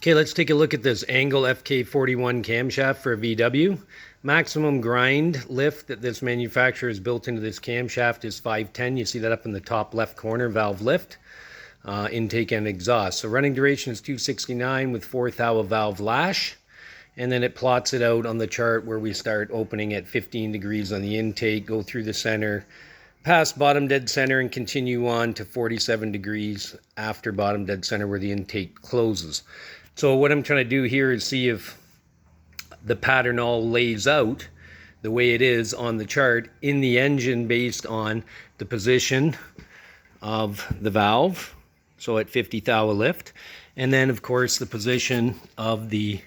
Okay, let's take a look at this Angle FK41 camshaft for a VW. Maximum grind lift that this manufacturer has built into this camshaft is 510. You see that up in the top left corner, valve lift, intake and exhaust. So running duration is 269 with 4 thou valve lash. And then it plots it out on the chart where we start opening at 15 degrees on the intake, go through the center, past bottom dead center, and continue on to 47 degrees after bottom dead center where the intake closes. So what I'm trying to do here is see if the pattern all lays out the way it is on the chart in the engine based on the position of the valve, so at 50 thou lift, and then of course the position of the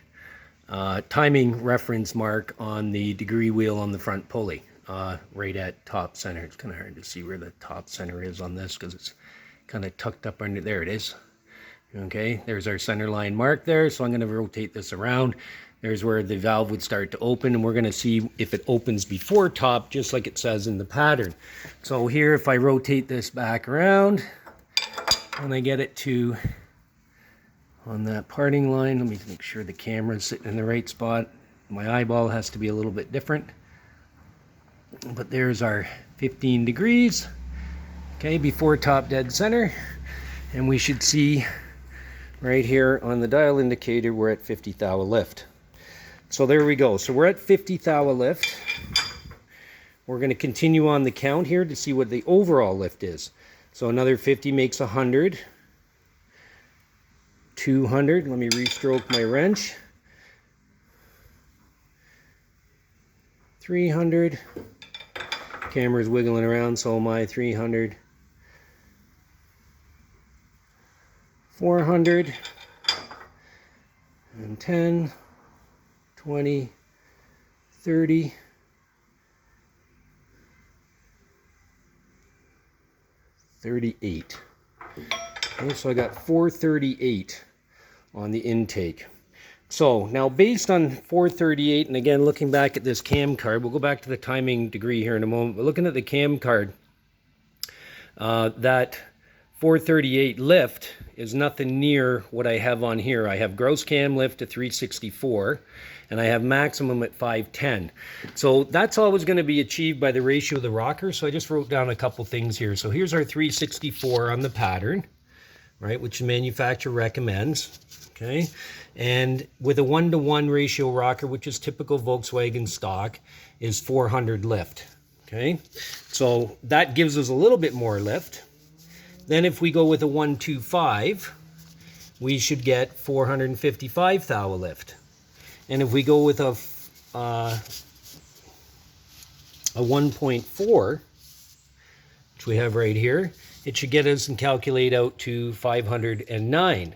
timing reference mark on the degree wheel on the front pulley, right at top center. It's kind of hard to see where the top center is on this because it's kind of tucked up under there. It is. Okay, there's our center line mark there, so I'm going to rotate this around. There's where the valve would start to open, and we're going to see if it opens before top, just like it says in the pattern. So here, if I rotate this back around, and I get it to on that parting line, let me make sure the camera's sitting in the right spot. My eyeball has to be a little bit different. But there's our 15 degrees, okay, before top dead center, and we should see right here on the dial indicator we're at 50 thou lift. So there we go. So we're at 50 thou lift. We're going to continue on the count here to see what the overall lift is. So another 50 makes 100. 200. Let me restroke my wrench. 300. Camera's wiggling around, so am I. 300. 400. And 10. 20. 30. 38. Okay, so I got 438 on the intake. So now based on 438, and again looking back at this cam card, we'll go back to the timing degree here in a moment, but looking at the cam card, that 438 lift is nothing near what I have on here. I have gross cam lift at 364, and I have maximum at 510. So that's always going to be achieved by the ratio of the rocker. So I just wrote down a couple things here. So here's our 364 on the pattern, right, which the manufacturer recommends, okay? And with a 1-to-1 ratio rocker, which is typical Volkswagen stock, is 400 lift, okay? So that gives us a little bit more lift. Then if we go with a 125, we should get 455 thou lift. And if we go with a 1.4, which we have right here, it should get us and calculate out to 509,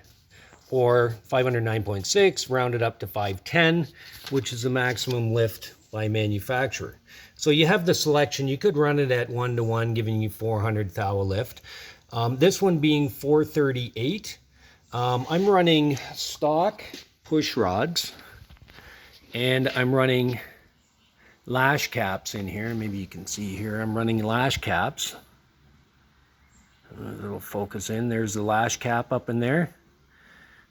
or 509.6, rounded up to 510, which is the maximum lift by manufacturer. So you have the selection. You could run it at 1-to-1, giving you 400 thou lift. This one being 438, I'm running stock push rods, and I'm running lash caps in here. Maybe you can see here, I'm running lash caps. It'll focus in. There's the lash cap up in there.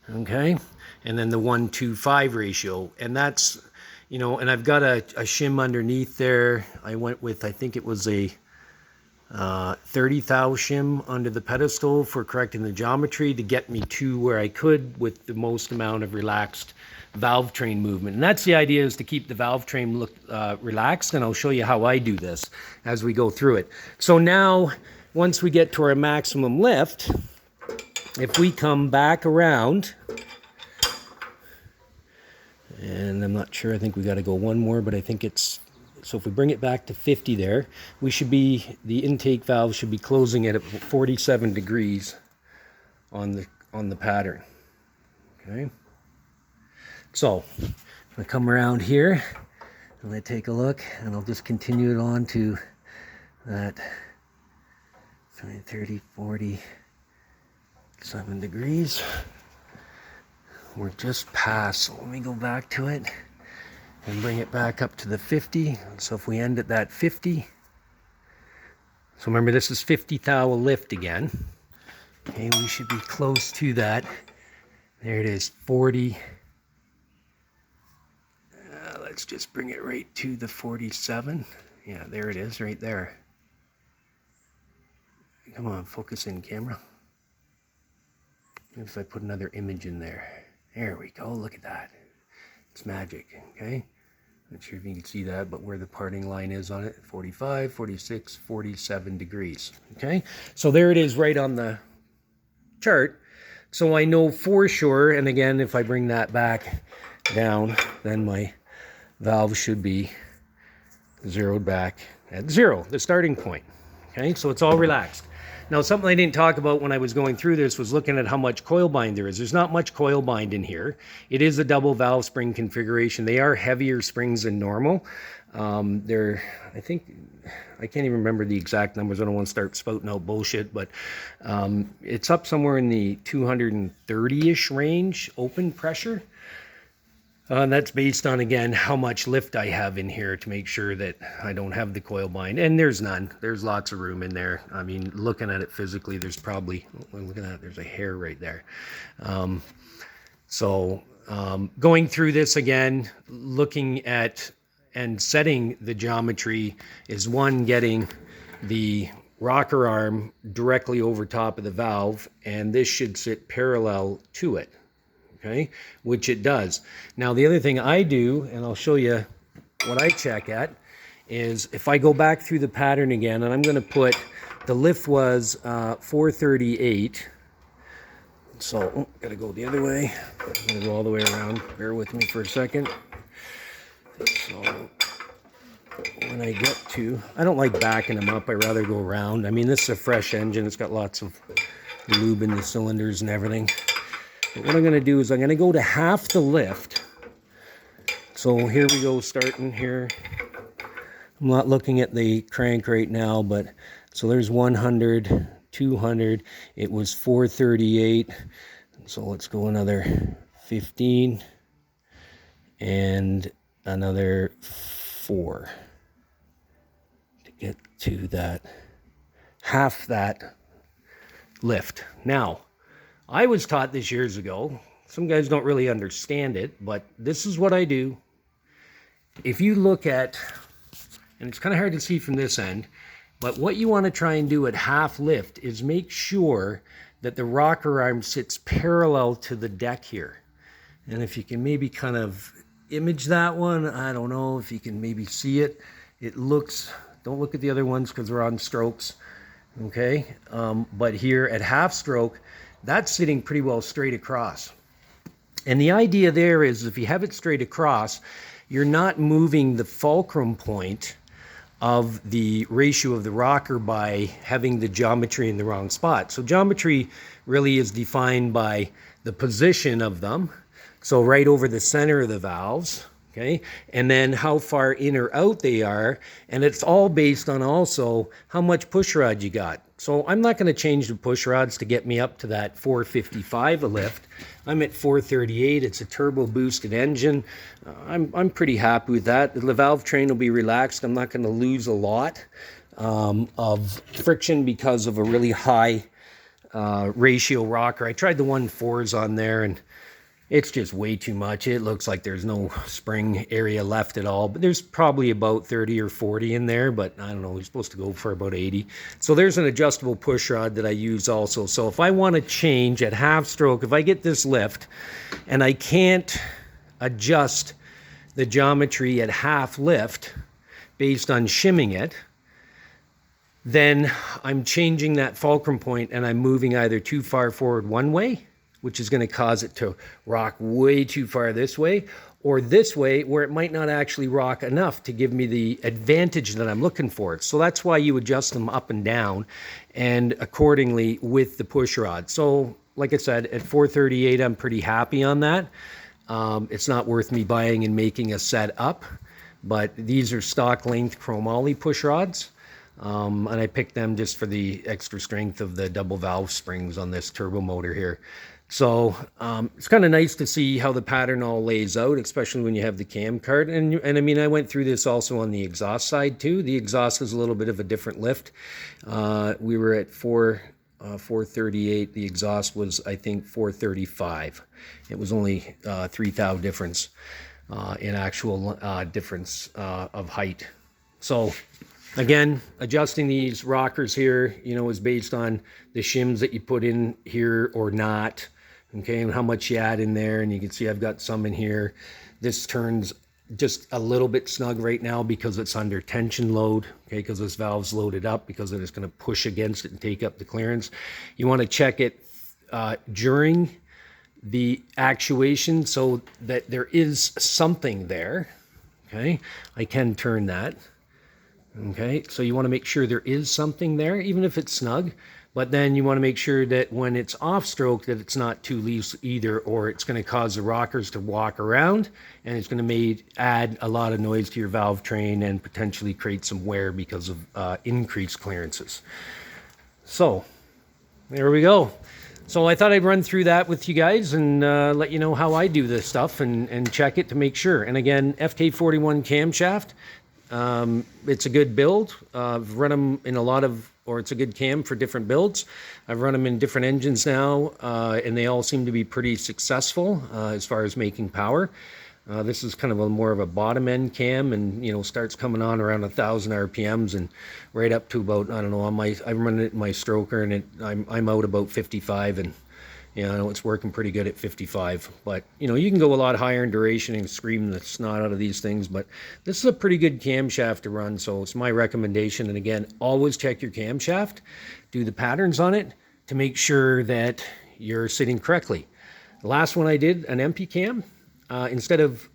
Okay. And then the 1-to-5 ratio. And that's, you know, and I've got a shim underneath there. I went with, I think it was a 30 thou shim under the pedestal for correcting the geometry to get me to where I could with the most amount of relaxed valve train movement. And that's the idea, is to keep the valve train relaxed, and I'll show you how I do this as we go through it. So now, once we get to our maximum lift, if we come back around, and I'm not sure, I think we got to go one more, but I think it's, so if we bring it back to 50 there, we should be, the intake valve should be closing at 47 degrees on the pattern. Okay. So, I come around here, and I take a look, and I'll just continue it on to that 30, 47 degrees. We're just past, so let me go back to it and bring it back up to the 50. So if we end at that 50, so remember this is 50 thou lift again. Okay, we should be close to that There it is, 40. Let's just bring it right to the 47. Yeah, there it is, right there. Come on, focus in, camera. Maybe if I put another image in there. There we go, look at that. It's magic, okay? Not sure if you can see that, but where the parting line is on it, 45, 46, 47 degrees, okay? So there it is right on the chart. So I know for sure, and again, if I bring that back down, then my valve should be zeroed back at 0, the starting point, okay? So it's all relaxed. Now, something I didn't talk about when I was going through this was looking at how much coil bind there is. There's not much coil bind in here. It is a double valve spring configuration. They are heavier springs than normal. They're, I think, I can't even remember the exact numbers. I don't want to start spouting out bullshit, but it's up somewhere in the 230-ish range, open pressure. That's based on, again, how much lift I have in here to make sure that I don't have the coil bind. And there's none. There's lots of room in there. I mean, looking at it physically, there's probably, look at that, there's a hair right there. Going through this again, looking at and setting the geometry is one, getting the rocker arm directly over top of the valve, and this should sit parallel to it. Okay, which it does. Now, the other thing I do, and I'll show you what I check at, is if I go back through the pattern again, and I'm going to put, the lift was 438. So, got to go the other way. I'm going to go all the way around. Bear with me for a second. So, when I get to, I don't like backing them up. I rather go around. I mean, this is a fresh engine. It's got lots of lube in the cylinders and everything. But what I'm going to do is I'm going to go to half the lift. So here we go, starting here. I'm not looking at the crank right now, but so there's 100, 200. It was 438. So let's go another 15 and another 4 to get to that, half that lift. Now, I was taught this years ago. Some guys don't really understand it, but this is what I do. If you look at, and it's kind of hard to see from this end, but what you want to try and do at half lift is make sure that the rocker arm sits parallel to the deck here. And if you can maybe kind of image that one, I don't know if you can maybe see it. It looks, don't look at the other ones because they're on strokes, okay? But here at half stroke, that's sitting pretty well straight across. And the idea there is if you have it straight across, you're not moving the fulcrum point of the ratio of the rocker by having the geometry in the wrong spot. So geometry really is defined by the position of them. So right over the center of the valves, okay? And then how far in or out they are. And it's all based on also how much push rod you got. So I'm not going to change the push rods to get me up to that 455 a lift. I'm at 438. It's a turbo boosted engine. I'm pretty happy with that. The valve train will be relaxed. I'm not going to lose a lot of friction because of a really high ratio rocker. I tried the 1.4s on there and it's just way too much. It looks like there's no spring area left at all, but there's probably about 30 or 40 in there, but I don't know, we're supposed to go for about 80. So there's an adjustable push rod that I use also. So if I want to change at half stroke, if I get this lift and I can't adjust the geometry at half lift based on shimming it, then I'm changing that fulcrum point and I'm moving either too far forward one way, which is going to cause it to rock way too far this way, or this way where it might not actually rock enough to give me the advantage that I'm looking for. So that's why you adjust them up and down and accordingly with the push rod. So like I said, at 438, I'm pretty happy on that. It's not worth me buying and making a set up, but these are stock length chromoly push rods. And I picked them just for the extra strength of the double valve springs on this turbo motor here. So it's kind of nice to see how the pattern all lays out, especially when you have the cam cart. And I mean, I went through this also on the exhaust side too. The exhaust is a little bit of a different lift. We were at 438. The exhaust was, I think, 435. It was only 3 thou difference in actual difference of height. So again, adjusting these rockers here, you know, is based on the shims that you put in here or not. Okay, and how much you add in there. And you can see I've got some in here. This turns just a little bit snug right now because it's under tension load, okay, because this valve's loaded up, because it is going to push against it and take up the clearance. You want to check it during the actuation so that there is something there. Okay, I can turn that. Okay, so you want to make sure there is something there, even if it's snug. But then you want to make sure that when it's off stroke that it's not too loose either, or it's going to cause the rockers to walk around, and it's going to add a lot of noise to your valve train and potentially create some wear because of increased clearances. So there we go. So I thought I'd run through that with you guys and let you know how I do this stuff and check it to make sure. And again, FK41 camshaft, it's a good build. I've run them in a lot of, or it's a good cam for different builds. I've run them in different engines now, and they all seem to be pretty successful as far as making power. This is kind of more of a bottom end cam, and you know, starts coming on around 1,000 RPMs and right up to about, I don't know, I'm running it in my stroker, and I'm out about 55, and yeah, I know it's working pretty good at 55. But you know, you can go a lot higher in duration and scream the snot out of these things, but this is a pretty good camshaft to run, so it's my recommendation. And again, always check your camshaft, do the patterns on it to make sure that you're sitting correctly. The last one I did, an empty cam, instead of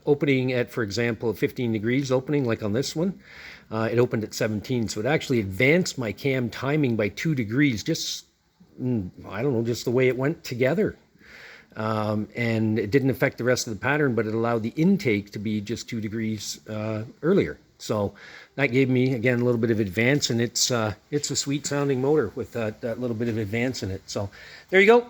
opening at, for example, 15 degrees opening like on this one, it opened at 17, so it actually advanced my cam timing by 2 degrees, just I don't know, just the way it went together. And it didn't affect the rest of the pattern, but it allowed the intake to be just 2 degrees earlier. So that gave me, again, a little bit of advance, and it's a sweet sounding motor with that little bit of advance in it. So there you go.